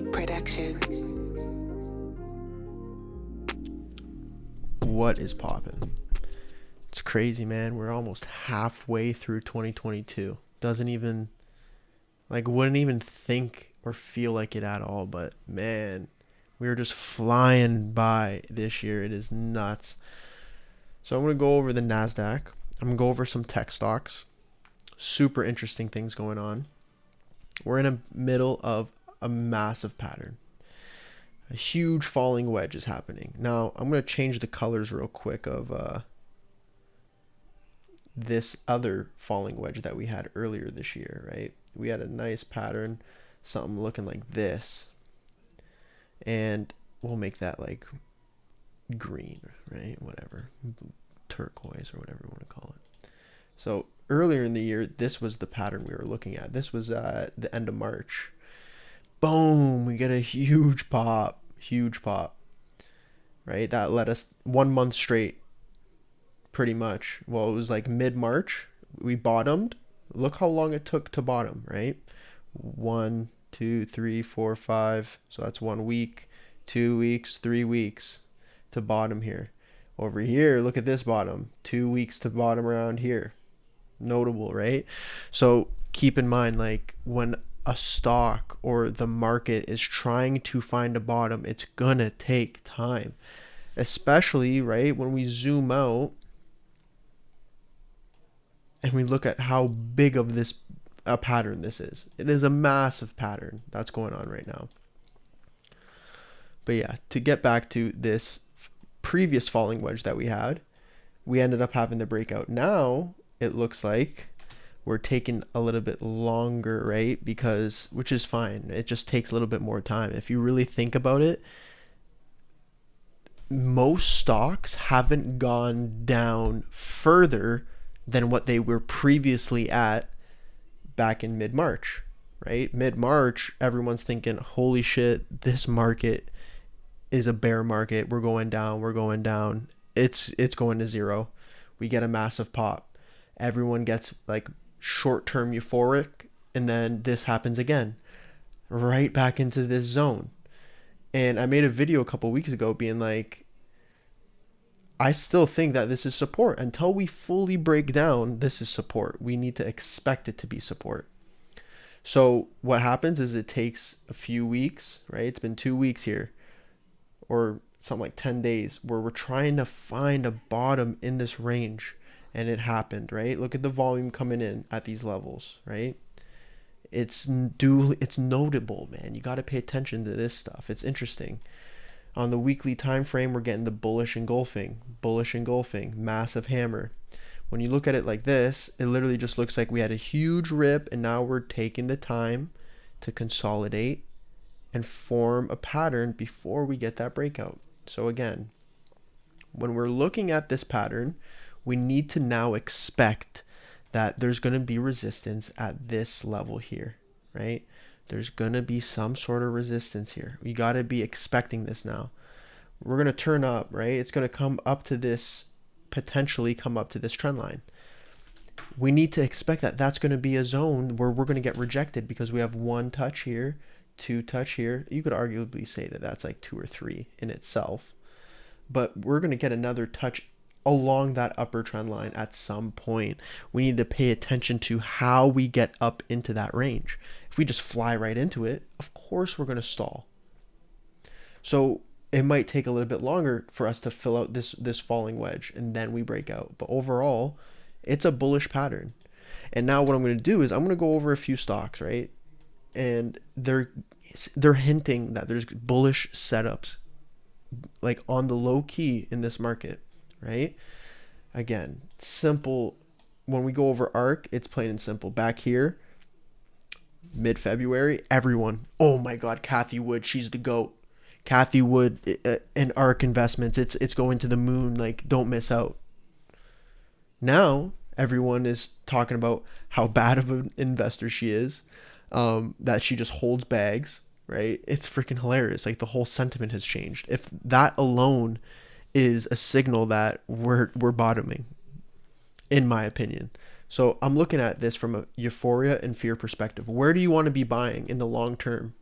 Arkk production. What is poppin'? It's crazy, man. We're almost halfway through 2022. Doesn't even, wouldn't even think or feel like it at all. But man, we are just flying by this year. It is nuts. So I'm going to go over the Nasdaq. I'm going to go over some tech stocks. Super interesting things going on. We're in the middle of a massive pattern. A huge falling wedge is happening. Now, I'm going to change the colors real quick of this other falling wedge that we had earlier this year, right? We had a nice pattern, something looking like this. And we'll make that like green, right? Whatever. Turquoise or whatever you want to call it. So earlier in the year, this was the pattern we were looking at. This was the end of March. Boom, we get a huge pop, right? That led us 1 month straight, pretty much. Well, it was like mid-March, we bottomed. Look how long it took to bottom, right? 1, 2, 3, 4, 5. So that's 1 week, 2 weeks, 3 weeks to bottom here. Over here, look at this bottom, 2 weeks to bottom around here. Notable, right? So keep in mind, like when a stock or the market is trying to find a bottom, it's gonna take time, especially right when we zoom out and we look at how big of a pattern this is. It is a massive pattern that's going on right now. But yeah, to get back to this previous falling wedge that we had, we ended up having the breakout. Now it looks like we're taking a little bit longer, right? Which is fine. It just takes a little bit more time. If you really think about it, most stocks haven't gone down further than what they were previously at back in mid-March, right? Mid-March, everyone's thinking, holy shit, this market is a bear market. We're going down. It's going to zero. We get a massive pop. Everyone gets like short-term euphoric, and then this happens again, right back into this zone. And I made a video a couple weeks ago being like, I still think that this is support. Until we fully break down, this is support. We need to expect it to be support. So what happens is it takes a few weeks, right? It's been 2 weeks here, or something like 10 days, where we're trying to find a bottom in this range. And it happened, right? Look at the volume coming in at these levels, right? It's notable, man. You got to pay attention to this stuff. It's interesting. On the weekly time frame, we're getting the bullish engulfing, massive hammer. When you look at it like this, it literally just looks like we had a huge rip, and now we're taking the time to consolidate and form a pattern before we get that breakout. So again, when we're looking at this pattern, we need to now expect that there's going to be resistance at this level here, right? There's going to be some sort of resistance here. We got to be expecting this now. We're going to turn up, right? It's going to come up to this, potentially come up to this trend line. We need to expect that that's going to be a zone where we're going to get rejected because we have 1 touch here, 2 touch here. You could arguably say that that's like 2 or 3 in itself. But we're going to get another touch along that upper trend line at some point. We need to pay attention to how we get up into that range. If we just fly right into it, of course we're going to stall. So it might take a little bit longer for us to fill out this falling wedge, and then we break out. But overall, it's a bullish pattern. And now what I'm going to do is I'm going to go over a few stocks, right? And they're hinting that there's bullish setups like on the low key in this market, right? Again, simple. When we go over Arkk, it's plain and simple. Back here, mid-February, everyone, oh my God, Cathie Wood, she's the GOAT. Cathie Wood and Arkk Investments, it's going to the moon. Like, don't miss out. Now, everyone is talking about how bad of an investor she is, that she just holds bags, right? It's freaking hilarious. Like, the whole sentiment has changed. If that alone is a signal that we're bottoming, in my opinion. So I'm looking at this from a euphoria and fear perspective. Where do you want to be buying in the long term?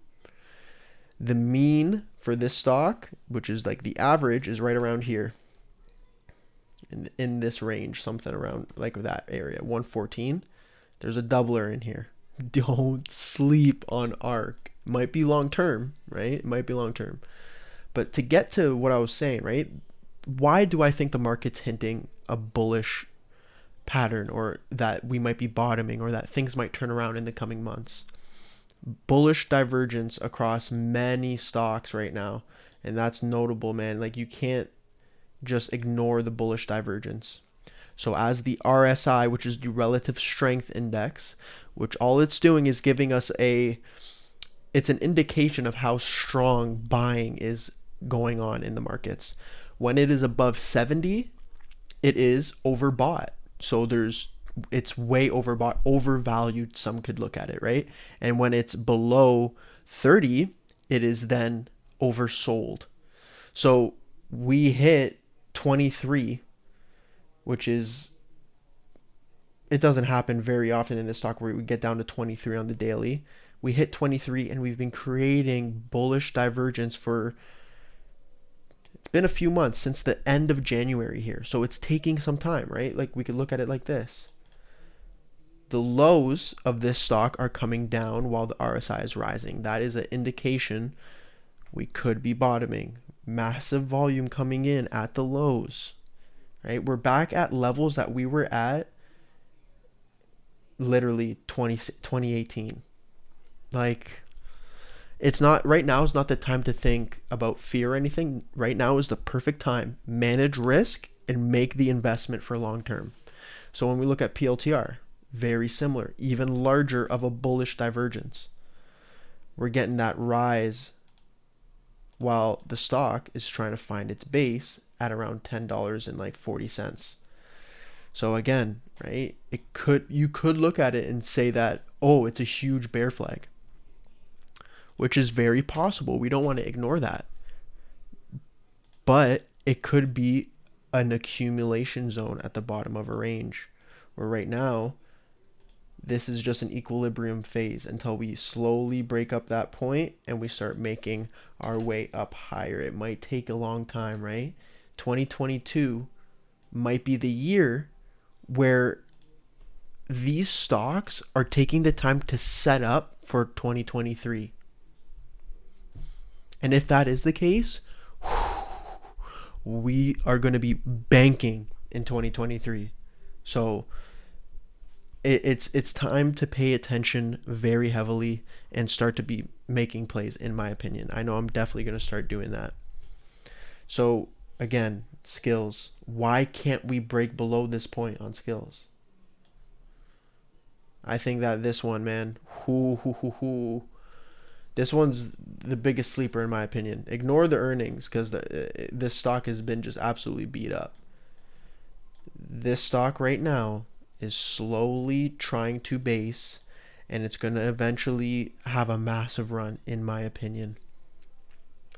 The mean for this stock, which is like the average, is right around here in this range, something around like that area, 114. There's a doubler in here. Don't sleep on Arkk. Might be long term, right? It might be long term. But to get to what I was saying, right? Why do I think the market's hinting a bullish pattern, or that we might be bottoming, or that things might turn around in the coming months? Bullish divergence across many stocks right now. And that's notable, man. Like, you can't just ignore the bullish divergence. So as the RSI, which is the relative strength index, which all it's doing is giving us it's an indication of how strong buying is going on in the markets. When it is above 70, it is overbought. So it's way overbought, overvalued, some could look at it, right? And when it's below 30, it is then oversold. So we hit 23, which is, it doesn't happen very often in this stock where we get down to 23 on the daily. We hit 23 and we've been creating bullish divergence for, it's been a few months, since the end of January here. So it's taking some time, right? Like, we could look at it like this. The lows of this stock are coming down while the RSI is rising. That is an indication we could be bottoming. Massive volume coming in at the lows, right? We're back at levels that we were at literally 2018. Like, it's not, right now is not the time to think about fear or anything. Right now is the perfect time. Manage risk and make the investment for long term. So when we look at PLTR, very similar, even larger of a bullish divergence. We're getting that rise while the stock is trying to find its base at around $10.40. So again, right, you could look at it and say that, oh, it's a huge bear flag, which is very possible. We don't want to ignore that. But it could be an accumulation zone at the bottom of a range, where right now this is just an equilibrium phase until we slowly break up that point and we start making our way up higher. It might take a long time, right? 2022 might be the year where these stocks are taking the time to set up for 2023. And if that is the case, we are going to be banking in 2023. So it's time to pay attention very heavily and start to be making plays, in my opinion. I know I'm definitely going to start doing that. So again, Sklz. Why can't we break below this point on Sklz? I think that this one, man, this one's the biggest sleeper in my opinion. Ignore the earnings, because this stock has been just absolutely beat up. This stock right now is slowly trying to base, and it's going to eventually have a massive run, in my opinion.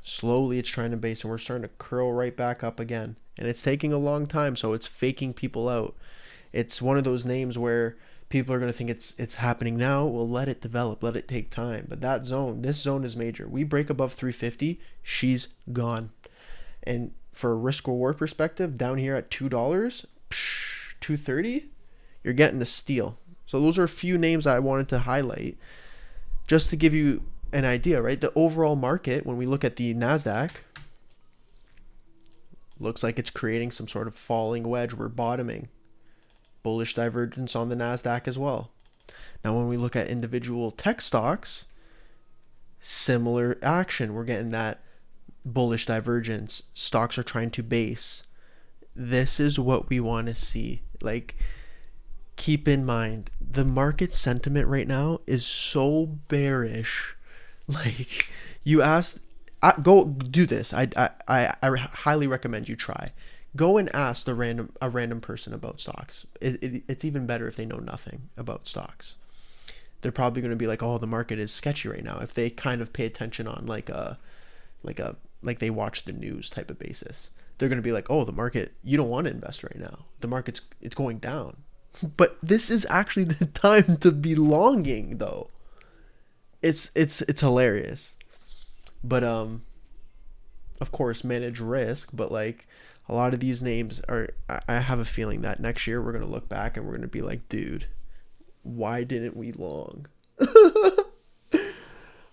Slowly it's trying to base, and we're starting to curl right back up again. And it's taking a long time, so it's faking people out. It's one of those names where people are going to think it's happening now. Well, let it develop, let it take time. But that zone, this zone is major. We break above 350, she's gone. And for a risk reward perspective, down here at $2, $2.30, you're getting a steal. So those are a few names I wanted to highlight just to give you an idea, right? The overall market, when we look at the Nasdaq, looks like it's creating some sort of falling wedge. We're bottoming. Bullish divergence on the Nasdaq as well. Now, when we look at individual tech stocks, similar action. We're getting that bullish divergence. Stocks are trying to base. This is what we want to see. Like, keep in mind, the market sentiment right now is so bearish. Like, you ask, go do this. I highly recommend you try. Go and ask a random person about stocks. It's even better if they know nothing about stocks. They're probably going to be like, "Oh, the market is sketchy right now." If they kind of pay attention on like they watch the news type of basis, they're going to be like, "Oh, the market, you don't want to invest right now. The market's going down." But this is actually the time to be longing, though. It's hilarious. but of course manage risk. But like a lot of these names are, I have a feeling that next year we're gonna look back and we're gonna be like, dude, why didn't we long?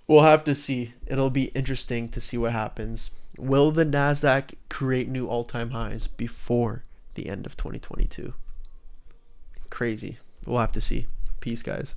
We'll have to see. It'll be interesting to see what happens. Will the Nasdaq create new all-time highs before the end of 2022? Crazy. We'll have to see. Peace, guys.